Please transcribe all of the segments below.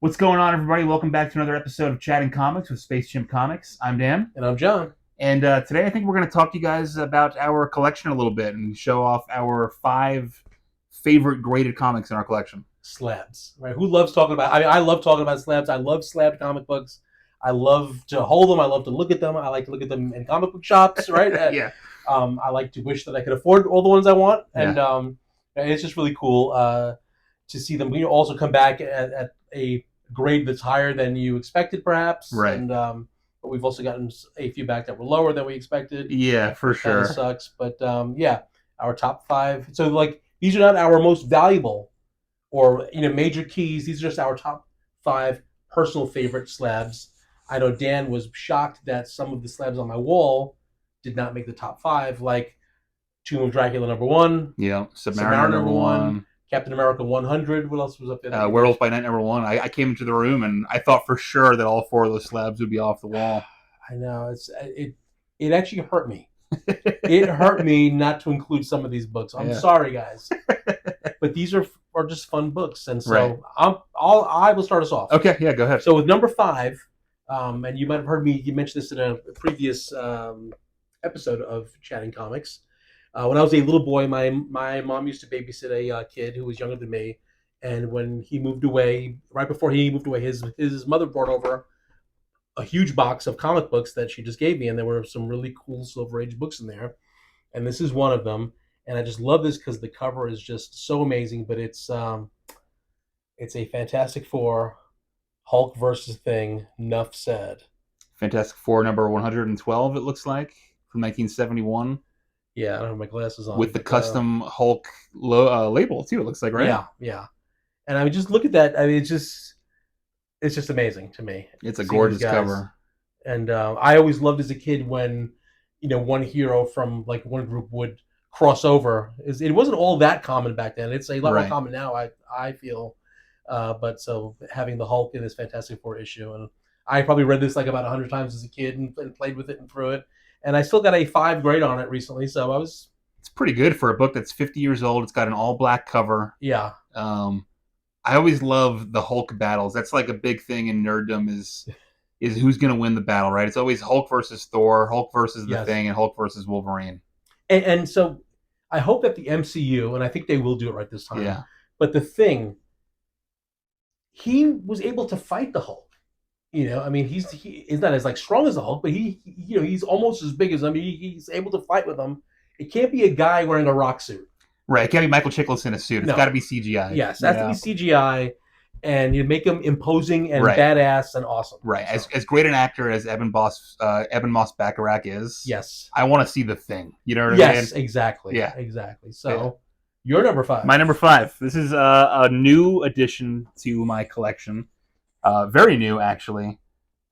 What's going on, everybody? Welcome back to another episode of Chatting Comics with Space Chimp Comics. I'm Dan, And I'm John. and today I think we're going to talk to you guys about our collection a little bit and show off our 5 favorite graded comics in our collection. Slabs, right? Who loves talking about? I love talking about slabs. I love slabbed comic books. I love to hold them. I love to look at them. I like to look at them in comic book shops, right? Yeah, I like to wish that I could afford all the ones I want, yeah, and it's just really cool to see them. We also come back at a grade that's higher than you expected, perhaps, right. and but we've also gotten a few back that were lower than we expected, Yeah, for which kind of sure. sucks. But yeah, our top five. So like these are not our most valuable or major keys. These are just our top five personal favorite slabs. I know Dan was shocked that some of the slabs on my wall did not make the top five, like Tomb of Dracula #1, Yeah, Submariner Submariner number #1, one, Captain America 100. What else was up there that you Werewolf liked? by Night number one. I came into the room and I thought for sure that all 4 of those slabs would be off the wall. I know it actually hurt me. It hurt me not to include some of these books. I'm Yeah, sorry, guys, but these are just fun books, and right. so I will start us off. Okay, yeah, go ahead. So with number five, and you might have heard me. You mentioned this in a previous episode of Chatting Comics. When I was a little boy, my mom used to babysit a kid who was younger than me, and when he moved away, right before he moved away, his mother brought over a huge box of comic books that she just gave me, and there were some really cool Silver Age books in there, and this is one of them. And I just love this because the cover is just so amazing. But it's a Fantastic Four Hulk versus Thing. Nuff said. Fantastic Four number 112, it looks like, from 1971. Yeah, I don't have my glasses on, With the but custom Hulk label too. It looks like, right? yeah, yeah. And I mean, just look at that. I mean, it's just amazing to me It's to a see these gorgeous guys. cover. And I always loved as a kid when one hero from like one group would cross over. It wasn't all that common back then. It's a lot more Right. common now. I feel, but so having the Hulk in this Fantastic Four issue, and I probably read this like about 100 times as a kid and played with it and through it, and I still got a 5 grade on it recently. So I was It's pretty good for a book that's 50 years old. It's got an all black cover. yeah. Um, I always love the Hulk battles. That's like a big thing in nerddom is who's going to win the battle, right? It's always Hulk versus Thor, Hulk versus the Yes. Thing, and Hulk versus Wolverine. And so I hope that the MCU, and I think they will do it right this time, Yeah. but the Thing, he was able to fight the Hulk. I mean, he's not as like strong as the Hulk, but he's almost as big as him. He's able to fight with him. It can't be a guy wearing a rock suit. Right. It can't be Michael Chiklis in a suit. It's got to No. be CGI. Yes, it has to be CGI, and you make him imposing and Right. badass and awesome. Right. So, As great an actor as Eben Moss Bacharach is, yes. I want to see the Thing. You know what I mean? Yes, exactly. Yeah. Exactly. Yeah. So, you're number five. My number 5. This is a new addition to my collection. Very new, actually.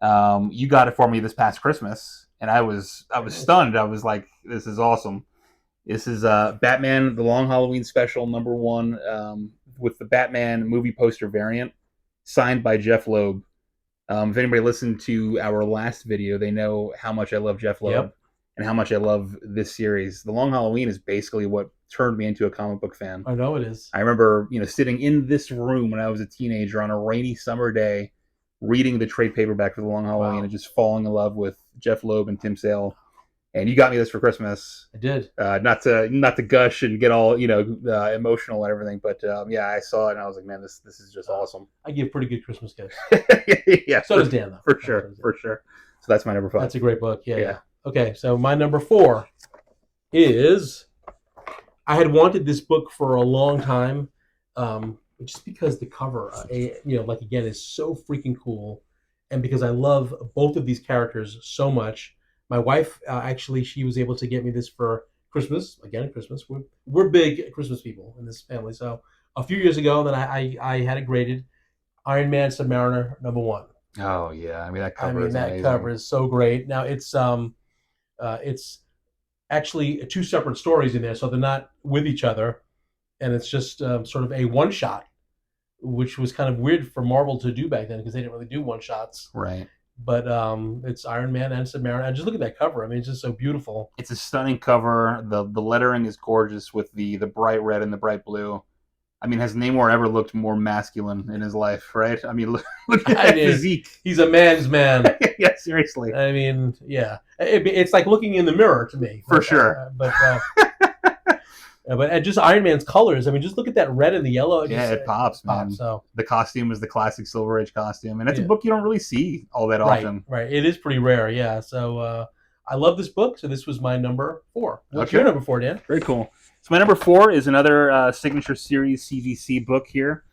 You got it for me this past Christmas, and I was stunned. I was like, "This is awesome." This is Batman: The Long Halloween Special #1 with the Batman movie poster variant, signed by Jeff Loeb. If anybody listened to our last video, they know how much I love Jeff Loeb Yep. and how much I love this series. The Long Halloween is basically what turned me into a comic book fan. I know it is. I remember, sitting in this room when I was a teenager on a rainy summer day, reading the trade paperback for The Long Halloween Wow. and just falling in love with Jeff Loeb and Tim Sale. And you got me this for Christmas. I did. Not to gush and get all emotional and everything, but yeah, I saw it and I was like, man, this is just awesome. I give pretty good Christmas gifts. Yeah, So does Dan, though. for sure, for sure. So that's my number 5. That's a great book. Yeah, Yeah. yeah. Okay, so my number 4 is I had wanted this book for a long time, just because the cover, like again, is so freaking cool, and because I love both of these characters so much. My wife actually, she was able to get me this for Christmas. Again, Christmas. We're big Christmas people in this family. So a few years ago, then I had it graded. Iron Man Submariner #1. Oh yeah, I mean that I cover mean is that amazing. cover is so great. Now it's actually two separate stories in there, so they're not with each other, and it's just sort of a one shot, which was kind of weird for Marvel to do back then because they didn't really do one shots. Right. But it's Iron Man and Submariner. And just look at that cover. I mean, it's just so beautiful. It's a stunning cover. The lettering is gorgeous with the bright red and the bright blue. I mean, has Namor ever looked more masculine in his life? Right? I mean, look at I that mean, physique. he's a man's man. Yeah, seriously, I mean, yeah, it's like looking in the mirror to me. for sure. But just Iron Man's colors. I mean, just look at that red and the yellow. Yeah, it It pops, pops. man. So The costume is the classic Silver Age costume, and that's a yeah, book you don't really see all that right, often. right. It is pretty rare. Yeah. So I love this book. So this was my number 4. What's your Okay, number 4, Dan? very cool. So my number 4 is another signature series CGC book here.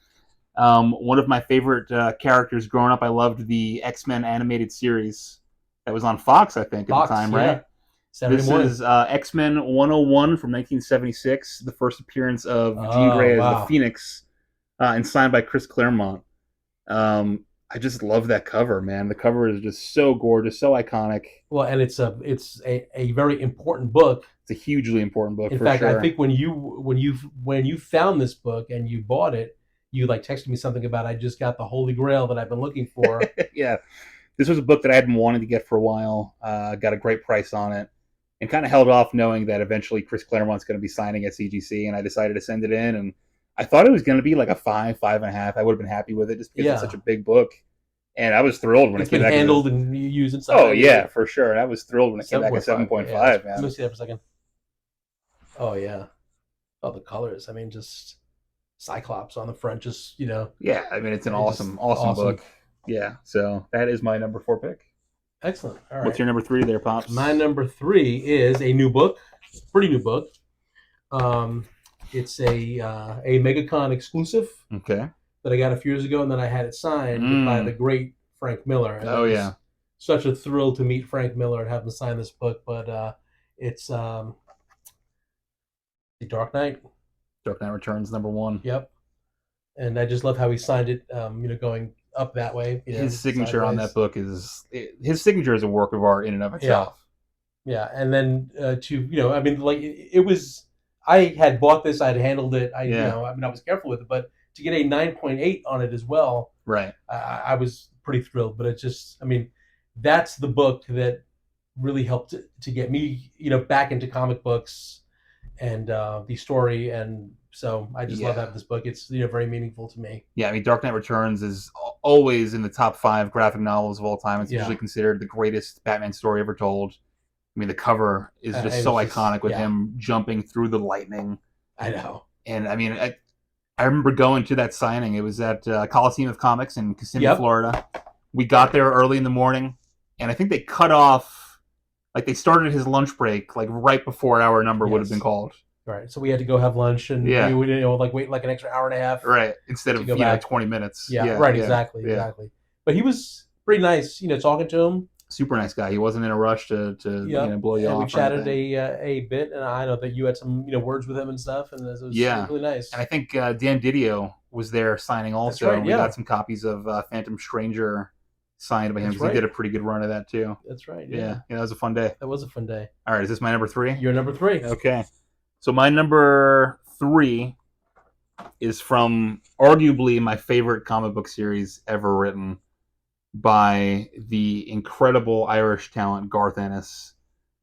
One of my favorite characters growing up. I loved the X-Men animated series that was on Fox, I think, at the Fox. time, Yeah. right? Saturday This morning. is X-Men 101 from 1976, the first appearance of Jean Oh Grey as the wow. Phoenix, and signed by Chris Claremont. I just love that cover, man. The cover is just so gorgeous, so iconic. Well, and it's a very important book. It's a hugely important book In for fact, I sure. think when you found this book and you bought it, you like texted me something about I just got the Holy Grail that I've been looking for. Yeah, this was a book that I had been wanting to get for a while. Got a great price on it, and kind of held off, knowing that eventually Chris Claremont's going to be signing at CGC, and I decided to send it in. And I thought it was going to be like a 5.5. I would have been happy with it just because it's such Yeah, a big book, and I was thrilled when it it's came been back as handled and used inside. oh I mean, yeah, for sure. And I was thrilled when it came back at 7.5. Yeah, 7.5, let me man. see that for a second. Oh yeah. Oh, the colors. I mean, just Cyclops on the front. Just Yeah, I mean it's an just awesome awesome. book. Yeah, so that is my number 4 pick. Excellent. All What's right. your number 3 there, pops? My number 3 is a new book, pretty new book. Um, it's a MegaCon exclusive Okay. that I got a few years ago, and then I had it signed by the Mm. great Frank Miller, and it Oh was yeah. such a thrill to meet Frank Miller and have him sign this book. But it's The Dark Knight. Dark Knight Returns #1. Yep, and I just love how he signed it. Going up that way, His signature on that sideways. book his signature is a work of art in and of Yeah, itself. yeah, and then I mean, like it was. I had bought this. I had handled it. Yeah. I mean, I was careful with it, but to get a 9.8 on it as well, Right. I was pretty thrilled. But it just, I mean, that's the book that really helped to get me, back into comic books and the story. And so I just love Yeah. having this book. It's very meaningful to me. Yeah, I mean Dark Knight Returns is always in the top 5 graphic novels of all time. It's Yeah, usually considered the greatest Batman story ever told. I mean, the cover is just it so was just, iconic with yeah, him jumping through the lightning. I know. And I mean, I remember going to that signing. It was at Coliseum of Comics in Kissimmee, Yep. Florida. We got there early in the morning, and I think they cut off, like they started his lunch break like right before our number would have been Yes. called. Right. So we had to go have lunch, and Yeah, we like wait like an extra hour and a half right. Instead to of go back. 20 minutes. Yeah. Yeah, Right. yeah, Exactly. yeah. Exactly. But he was pretty nice. Talking to him. Super nice guy. He wasn't in a rush to Yep. blow you And we off or chatted anything. a bit, and I know that you had some words with him and stuff, and it was Yeah, really and nice. I think Dan Didio was there signing That's also, right. and we Yeah. got some copies of Phantom Stranger signed by him That's because he did right. a pretty good run of that too. That's right. Yeah, Yeah. yeah, that was a fun day. That was a fun day. All right, is this my number 3? You're number 3. Okay, so my number 3 is from arguably my favorite comic book series ever written by the incredible Irish talent Garth Ennis.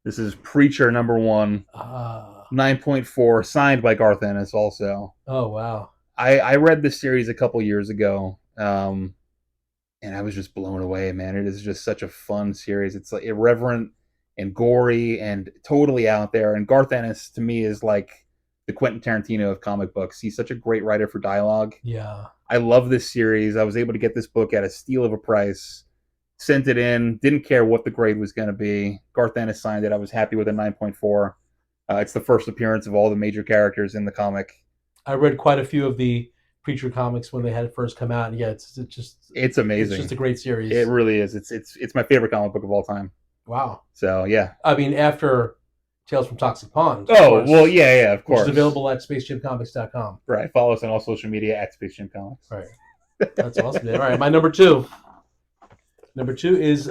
This is Preacher #1, Ah. 9.4, signed by Garth Ennis also. Oh wow. I read this series a couple years ago, and I was just blown away, man. It is just such a fun series. It's like irreverent and gory and totally out there. And Garth Ennis, to me, is like the Quentin Tarantino of comic books. He's such a great writer for dialogue. Yeah. I love this series. I was able to get this book at a steal of a price. Sent it in. Didn't care what the grade was going to be. Garth Ennis signed it. I was happy with a 9.4. It's the first appearance of all the major characters in the comic. I read quite a few of the Preacher comics when they had first come out, and yeah, It's it's just amazing. a great series. It really is. It's my favorite comic book of all time. Wow. So yeah. I mean, after Tales from Toxic Pond, of Oh course, well, yeah, of which course. is available at spacechimpcomics.com. Right. Follow us on all social media at Space Chimp Comics. Right. That's awesome. All right, my number 2. Number 2 is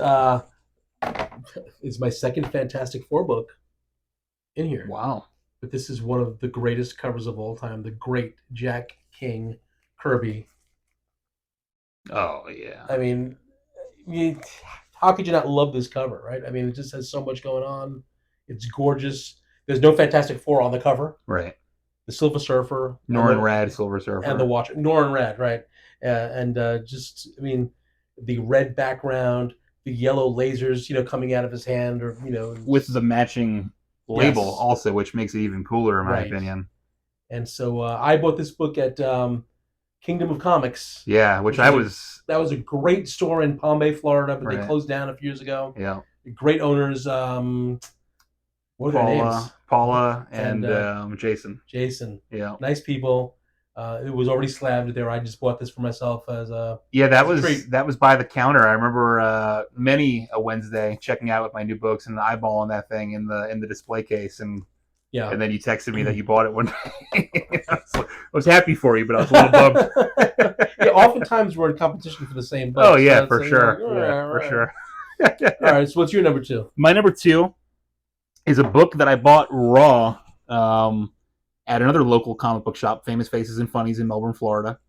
my second Fantastic Four book in here. Wow. But this is one of the greatest covers of all time. The great Jack King Kirby. Oh yeah. I mean, how could you not love this cover, right? I mean, it just has so much going on. It's gorgeous. There's no Fantastic Four on the cover. Right. the Silver Surfer, Norrin Rad, Silver and the Surfer. Watcher, Norrin Red, right? And just, I mean, the red background, the yellow lasers, coming out of his hand, or With the matching label yes, also, which makes it even cooler in my right. opinion. And so I bought this book at Kingdom of Comics, Yeah, which which I was was that was a great store in Palm Bay, Florida, but they right. closed down a few years ago. Yeah, Great owners. What are their names? Paula, And and Jason. Jason, Yeah, nice people. It was already slabbed there. I just bought this for myself yeah. That as a was treat. that was by the counter. I remember many a Wednesday checking out with my new books and eyeballing that thing in the display case, Yeah. and then you texted me that you bought it one day. I was happy for you, but I was a little bummed. Yeah, oftentimes we're in competition for the same Oh book. yeah, So for sure. Yeah, for sure. All right. So what's your number two? My number two is a book that I bought raw um, at another local comic book shop, Famous Faces and Funnies in Melbourne, Florida.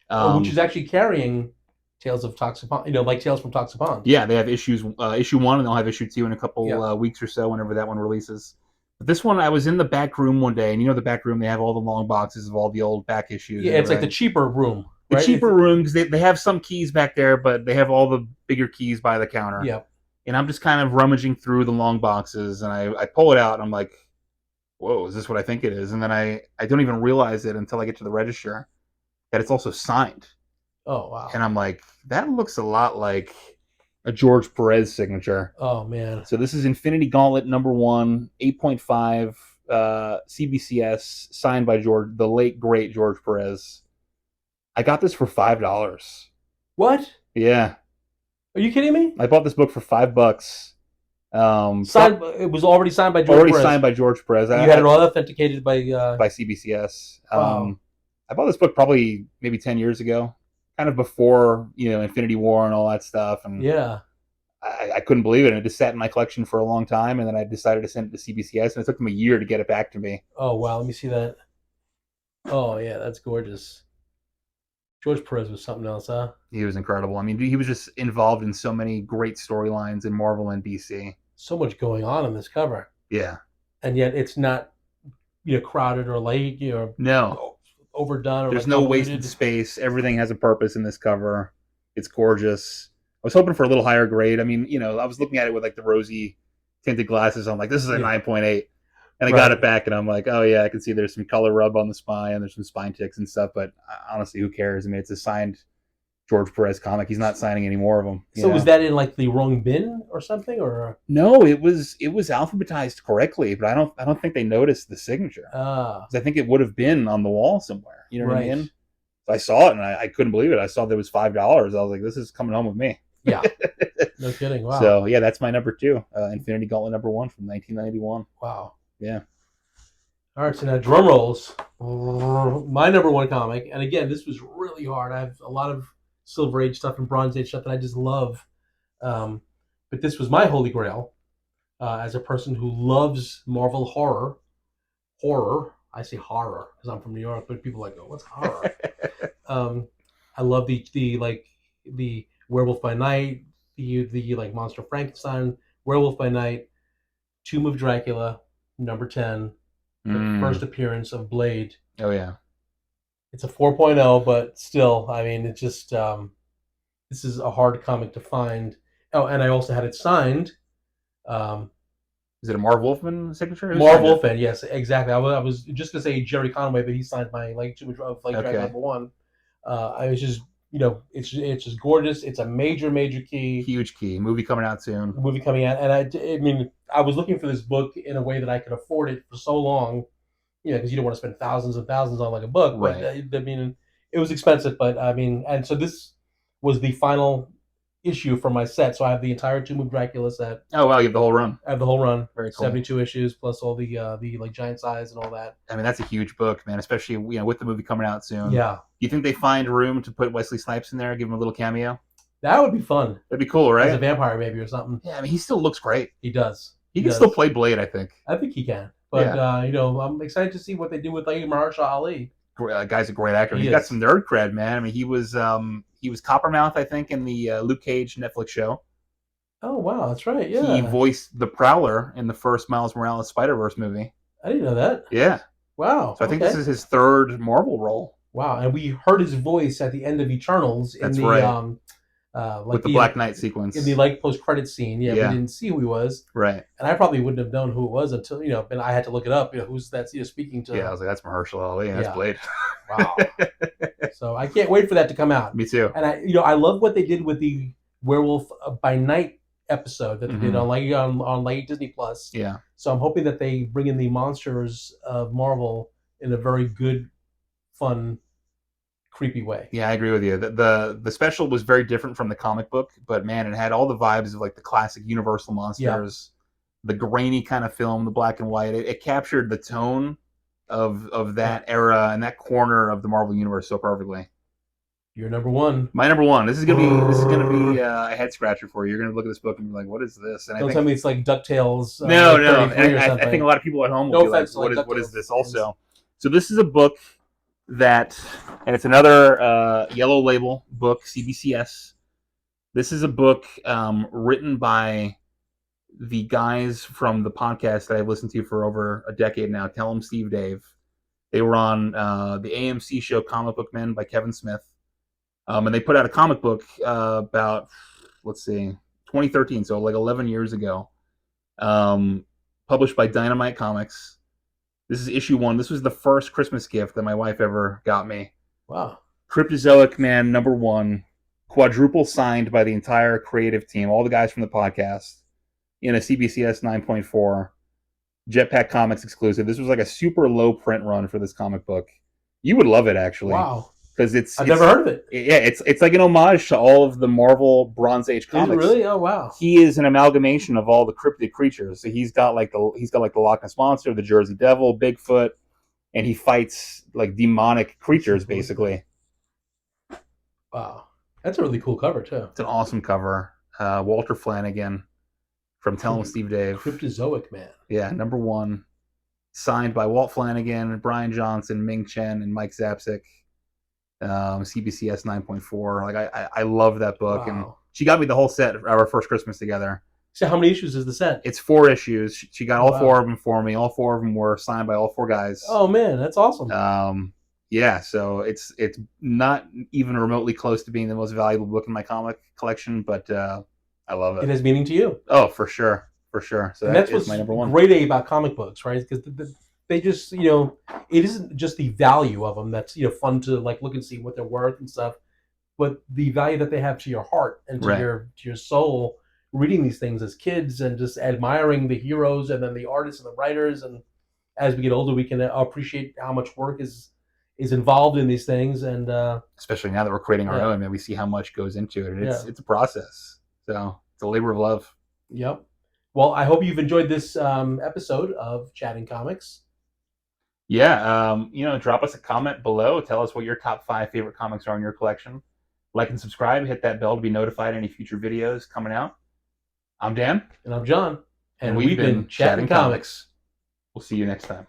Which is Um, actually carrying Tales of Toxipon, like Tales from Toxipon. yeah, they have issue one, and they'll have issue two in a couple Yeah. weeks or so, whenever that one releases. But this one, I was in the back room one day, and the back room, they have all the long boxes of all the old back issues. Yeah, and it's like the everything. cheaper room, The right? cheaper room, because they have some keys back there, but they have all the bigger keys by the counter. Yeah. And I'm just kind of rummaging through the long boxes, and I pull it out, and I'm like, whoa, is this what I think it is? And then I don't even realize it until I get to the register that it's also signed. Oh wow. And I'm like, that looks a lot like a George Perez signature. Oh man. So this is Infinity Gauntlet #1, 8.5 CBCS, signed by the late great George Perez. I got this for $5. What? Yeah, Are you kidding me? I bought this book for $5. Signed. It was already signed by George already Perez. signed by George Perez. You had it all authenticated by CBCS. Wow. I bought this book probably maybe 10 years ago, kind of before Infinity War and all that stuff, and yeah. I couldn't believe it. And it just sat in my collection for a long time, and then I decided to send it to CBCS, and it took them a year to get it back to me. Oh wow. Let me see that. Oh yeah, that's gorgeous. George Perez was something else, huh? He was incredible. I mean, he was just involved in so many great storylines in Marvel and DC. So much going on in this cover. Yeah. And yet it's not, crowded or like, No. overdone. Or There's like no convoluted. wasted space. Everything has a purpose in this cover. It's gorgeous. I was hoping for a little higher grade. I mean, I was looking at it with like the rosy tinted glasses. I'm like, this is a 9.8. And I got it back, and I'm like, oh yeah, I can see there's some color rub on the spine, and there's some spine ticks and stuff. But honestly, who cares? I mean, it's a signed George Perez comic. He's not signing any more of them. So was that in like the wrong bin or something, or no? It was alphabetized correctly, but I don't think they noticed the signature. Because I think it would have been on the wall somewhere. You know what I mean? So I saw it, and I couldn't believe it. I saw that it was $5. I was like, this is coming home with me. Yeah. No kidding. Wow. So yeah, that's my number two, Infinity Gauntlet #1 from 1991. Wow. Yeah. All right, so now drum rolls. My number one comic, and again, this was really hard. I have a lot of Silver Age stuff and Bronze Age stuff that I just love, but this was my holy grail as a person who loves Marvel horror. I say horror because I'm from New York, but people are like, oh, what's horror? I love the Werewolf by Night, the like Monster Frankenstein, Werewolf by Night, Tomb of Dracula, number 10. The first appearance of Blade. Oh yeah. It's a 4.0, but still, I mean, it's just this is a hard comic to find. Oh, and I also had it signed. Is it a Marv Wolfman signature? Marv Wolfman, yes, exactly. I was just gonna say Jerry Conway, but he signed my Tomb of Dracula #1. I was just, it's just gorgeous. It's a major key. Huge key. Movie coming out soon. Movie coming out, and I mean, I was looking for this book in a way that I could afford it for so long, because you don't want to spend thousands and thousands on like a book. Right. But I mean, it was expensive. But I mean, and so this was the final issue for my set. So I have the entire Tomb of Dracula set. Oh wow, you have the whole run. I have the whole run. Very cool. 72 issues plus all the like giant size and all that. I mean, that's a huge book, man. Especially with the movie coming out soon. Yeah. You think they find room to put Wesley Snipes in there, give him a little cameo? That would be fun. That'd be cool, right? As a vampire, maybe, or something. Yeah, I mean, he still looks great. He does. He can still play Blade, I think. I think he can. But I'm excited to see what they do with like Mahershala Ali. Guy's a great actor. He's got some nerd cred, man. I mean, he was Coppermouth, I think, in the Luke Cage Netflix show. Oh wow, that's right. Yeah. He voiced the Prowler in the first Miles Morales Spider-Verse movie. I didn't know that. Yeah. Wow. So I think this Okay. is his third Marvel role. Wow. And we heard his voice at the end of Eternals in That's the right, with like the the Black Knight in the sequence. like post credit scene. Yeah, we Yeah, didn't see who he was, right. and I probably wouldn't have known who it was until and I had to look it up. Who's that? Speaking Yeah, I to. was like, that's Mahershala Ali. That's Yeah. Blade. Wow. So I can't wait for that to come out. Me too. And I love what they did with the Werewolf by Night episode that they did Hmm. on like Disney Plus. Yeah. So I'm hoping that they bring in the monsters of Marvel in a very good, fun, creepy way. Yeah, I agree with you. The special was very different from the comic book, but man, it had all the vibes of like the classic Universal Yeah, monsters, the grainy kind of film, the black and white. It captured the tone of yeah. that era and that corner of the Marvel universe so perfectly. You're number one. My number one. This is gonna be a head scratcher for you. You're gonna look at this book and be like, "What is this?" And I Don't tell think me it's like Ducktales, no, like no. 33 And or I think a something. lot of people at home will No be like, offense to like what is Ducktales this?" fans. Also, so this is a book that, and it's another yellow label book, CBCS. This is a book written by the guys from the podcast that I've listened to for over a decade now. Tell them Steve Dave. They were on the AMC show Comic Book Men by Kevin Smith. And they put out a comic book about, let's see, 2013, so like 11 years ago, published by Dynamite Comics. This is issue 1. This was the first Christmas gift that my wife ever got me. Wow. Cryptozoic Man number 1, quadruple signed by the entire creative team, all the guys from the podcast, in a CBCS 9.4 Jetpack Comics exclusive. This was like a super low print run for this comic book. You would love it, actually. Wow. Because I've never heard of it. Yeah, it's like an homage to all of the Marvel Bronze Age Is it comics. really? Oh wow. He is an amalgamation of all the cryptid creatures. So he's got like the Loch Ness Monster, the Jersey Devil, Bigfoot, and he fights like demonic creatures basically. Wow. That's a really cool cover too. It's an awesome cover. Walter Flanagan from Tell 'em Steve Dave. Cryptozoic Man. Yeah, number 1, signed by Walt Flanagan, Brian Johnson, Ming Chen, and Mike Zapsik. CBCS 9.4. Like I love that book, and she got me the whole set of our first Christmas together. So how many issues is the set? It's 4 issues. She got all 4 of them for me. All 4 of them were signed by all 4 guys. Oh man, that's awesome. Yeah, so it's not even remotely close to being the most valuable book in my comic collection, but I love it. It has meaning to you. Oh, for sure. So and that's what's my number 1. Great about comic books, right? Because they just, it isn't just the value of them that's fun to like look and see what they're worth and stuff, but the value that they have to your heart and to your soul. Reading these things as kids and just admiring the heroes and then the artists and the writers, and as we get older, we can appreciate how much work is involved in these things, and especially now that we're creating our own, man, we see how much goes into it, and it's a process. So it's a labor of love. Yep. Well, I hope you've enjoyed this episode of Chatting Comics. Yeah, drop us a comment below. Tell us what your top 5 favorite comics are in your collection. Like and subscribe. Hit that bell to be notified any future videos coming out. I'm Dan. And I'm John. And we've been Chatting Comics. We'll see you next time.